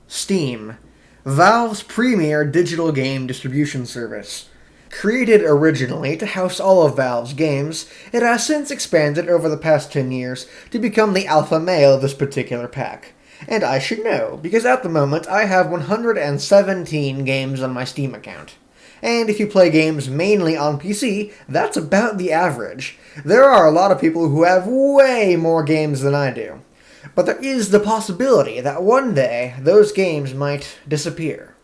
Steam, Valve's premier digital game distribution service. Created originally to house all of Valve's games, it has since expanded over the past 10 years to become the alpha male of this particular pack. And I should know, because at the moment I have 117 games on my Steam account. And if you play games mainly on PC, that's about the average. There are a lot of people who have way more games than I do. But there is the possibility that one day those games might disappear.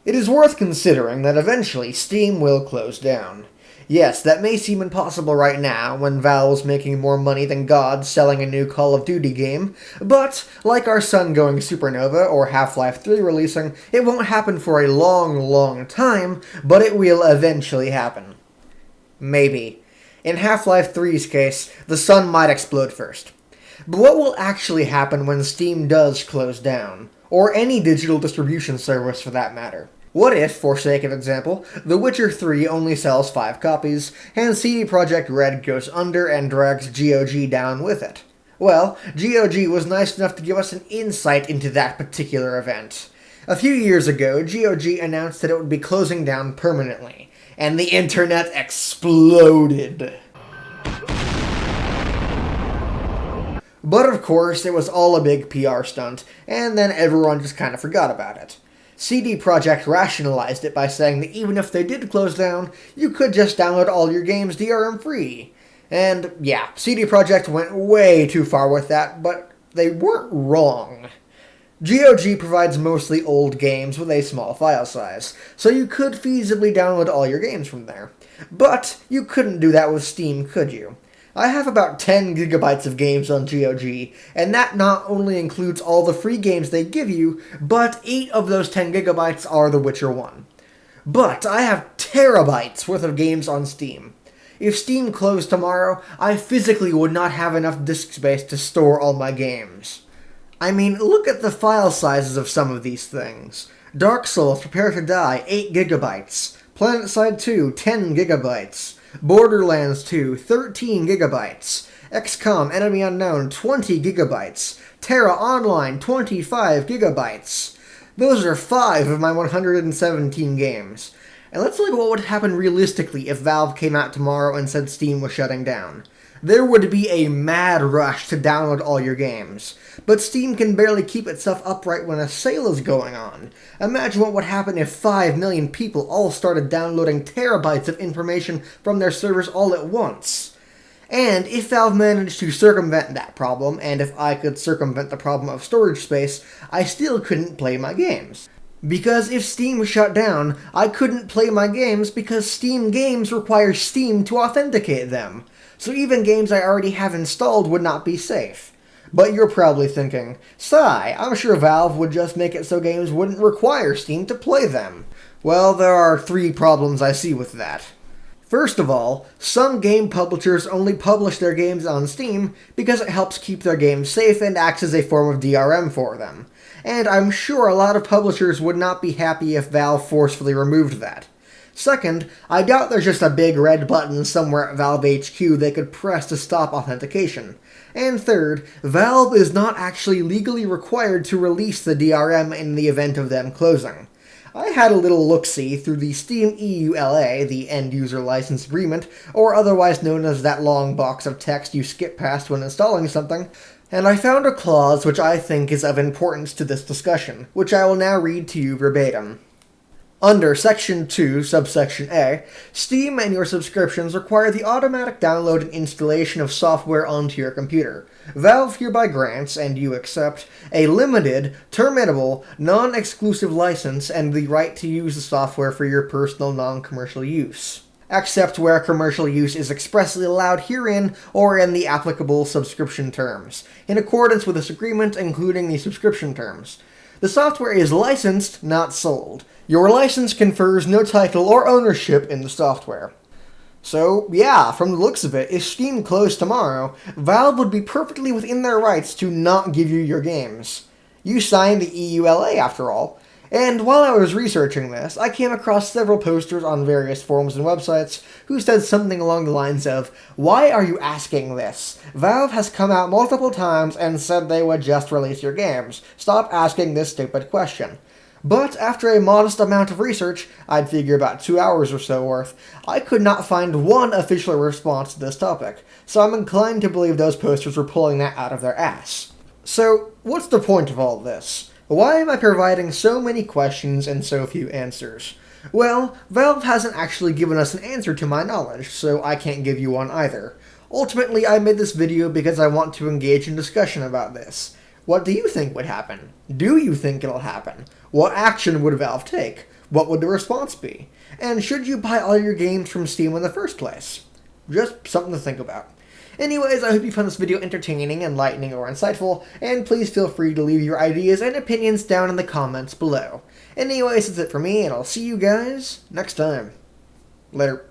It is worth considering that eventually Steam will close down. Yes, that may seem impossible right now when Valve is making more money than God selling a new Call of Duty game, but like our sun going supernova or Half-Life 3 releasing, it won't happen for a long time, but it will eventually happen. Maybe. In Half-Life 3's case, the sun might explode first. But what will actually happen when Steam does close down? Or any digital distribution service for that matter? What if, for sake of example, The Witcher 3 only sells 5 copies, and CD Projekt Red goes under and drags GOG down with it? Well, GOG was nice enough to give us an insight into that particular event. A few years ago, GOG announced that it would be closing down permanently, and the internet exploded. But of course, it was all a big PR stunt, and then everyone just kind of forgot about it. CD Projekt rationalized it by saying that even if they did close down, you could just download all your games DRM free. And yeah, CD Projekt went way too far with that, but they weren't wrong. GOG provides mostly old games with a small file size, so you could feasibly download all your games from there. But you couldn't do that with Steam, could you? I have about 10 gigabytes of games on GOG, and that not only includes all the free games they give you, but 8 of those 10 gigabytes are The Witcher 1. But I have terabytes worth of games on Steam. If Steam closed tomorrow, I physically would not have enough disk space to store all my games. I mean, look at the file sizes of some of these things. Dark Souls Prepare to Die, 8 gigabytes. PlanetSide 2, 10 gigabytes. Borderlands 2, 13 gigabytes. XCOM Enemy Unknown, 20 gigabytes. Terra Online, 25 gigabytes. Those are 5 of my 117 games. And let's look at what would happen realistically if Valve came out tomorrow and said Steam was shutting down. There would be a mad rush to download all your games. But Steam can barely keep itself upright when a sale is going on. Imagine what would happen if 5 million people all started downloading terabytes of information from their servers all at once. And if Valve managed to circumvent that problem, and if I could circumvent the problem of storage space, I still couldn't play my games. Because if Steam shut down, I couldn't play my games because Steam games require Steam to authenticate them. So even games I already have installed would not be safe. But you're probably thinking, sigh, I'm sure Valve would just make it so games wouldn't require Steam to play them. Well, there are 3 problems I see with that. First of all, some game publishers only publish their games on Steam because it helps keep their games safe and acts as a form of DRM for them. And I'm sure a lot of publishers would not be happy if Valve forcefully removed that. Second, I doubt there's just a big red button somewhere at Valve HQ they could press to stop authentication. And third, Valve is not actually legally required to release the DRM in the event of them closing. I had a little look-see through the Steam EULA, the End-User License Agreement, or otherwise known as that long box of text you skip past when installing something, and I found a clause which I think is of importance to this discussion, which I will now read to you verbatim. Under Section 2, Subsection A, Steam and your subscriptions require the automatic download and installation of software onto your computer. Valve hereby grants, and you accept, a limited, terminable, non-exclusive license and the right to use the software for your personal non-commercial use, except where commercial use is expressly allowed herein or in the applicable subscription terms, in accordance with this agreement, including the subscription terms. The software is licensed, not sold. Your license confers no title or ownership in the software. So, yeah, from the looks of it, if Steam closed tomorrow, Valve would be perfectly within their rights to not give you your games. You signed the EULA, after all. And while I was researching this, I came across several posters on various forums and websites who said something along the lines of, "Why are you asking this? Valve has come out multiple times and said they would just release your games. Stop asking this stupid question." But after a modest amount of research, I'd figure about 2 hours or so worth, I could not find one official response to this topic, so I'm inclined to believe those posters were pulling that out of their ass. So, what's the point of all this? Why am I providing so many questions and so few answers? Well, Valve hasn't actually given us an answer to my knowledge, so I can't give you one either. Ultimately, I made this video because I want to engage in discussion about this. What do you think would happen? Do you think it'll happen? What action would Valve take? What would the response be? And should you buy all your games from Steam in the first place? Just something to think about. Anyways, I hope you found this video entertaining, enlightening, or insightful, and please feel free to leave your ideas and opinions down in the comments below. Anyways, that's it for me, and I'll see you guys next time. Later.